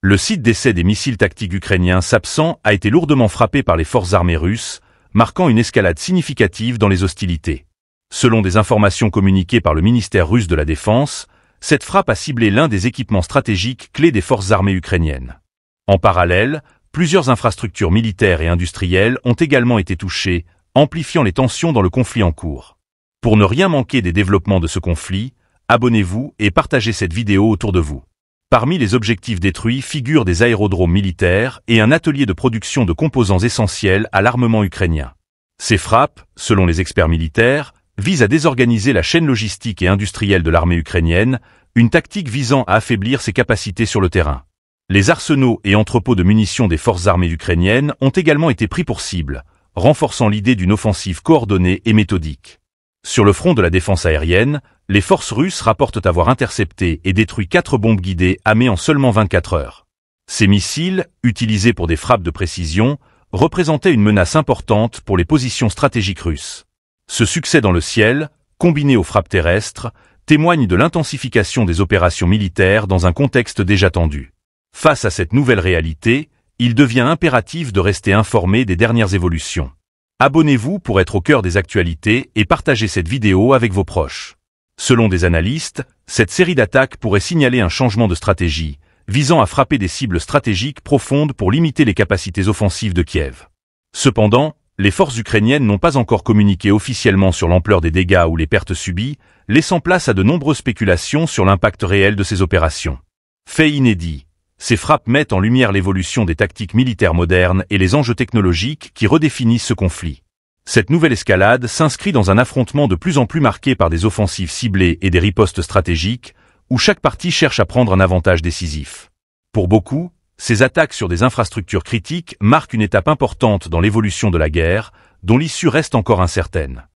Le site d'essai des missiles tactiques ukrainiens Sapsan a été lourdement frappé par les forces armées russes, marquant une escalade significative dans les hostilités. Selon des informations communiquées par le ministère russe de la Défense, cette frappe a ciblé l'un des équipements stratégiques clés des forces armées ukrainiennes. En parallèle, plusieurs infrastructures militaires et industrielles ont également été touchées, amplifiant les tensions dans le conflit en cours. Pour ne rien manquer des développements de ce conflit, abonnez-vous et partagez cette vidéo autour de vous. Parmi les objectifs détruits figurent des aérodromes militaires et un atelier de production de composants essentiels à l'armement ukrainien. Ces frappes, selon les experts militaires, visent à désorganiser la chaîne logistique et industrielle de l'armée ukrainienne, une tactique visant à affaiblir ses capacités sur le terrain. Les arsenaux et entrepôts de munitions des forces armées ukrainiennes ont également été pris pour cible, renforçant l'idée d'une offensive coordonnée et méthodique. Sur le front de la défense aérienne, les forces russes rapportent avoir intercepté et détruit 4 bombes guidées Amé en seulement 24 heures. Ces missiles, utilisés pour des frappes de précision, représentaient une menace importante pour les positions stratégiques russes. Ce succès dans le ciel, combiné aux frappes terrestres, témoigne de l'intensification des opérations militaires dans un contexte déjà tendu. Face à cette nouvelle réalité, il devient impératif de rester informé des dernières évolutions. Abonnez-vous pour être au cœur des actualités et partagez cette vidéo avec vos proches. Selon des analystes, cette série d'attaques pourrait signaler un changement de stratégie, visant à frapper des cibles stratégiques profondes pour limiter les capacités offensives de Kiev. Cependant, les forces ukrainiennes n'ont pas encore communiqué officiellement sur l'ampleur des dégâts ou les pertes subies, laissant place à de nombreuses spéculations sur l'impact réel de ces opérations. Fait inédit, ces frappes mettent en lumière l'évolution des tactiques militaires modernes et les enjeux technologiques qui redéfinissent ce conflit. Cette nouvelle escalade s'inscrit dans un affrontement de plus en plus marqué par des offensives ciblées et des ripostes stratégiques, où chaque partie cherche à prendre un avantage décisif. Pour beaucoup, ces attaques sur des infrastructures critiques marquent une étape importante dans l'évolution de la guerre, dont l'issue reste encore incertaine.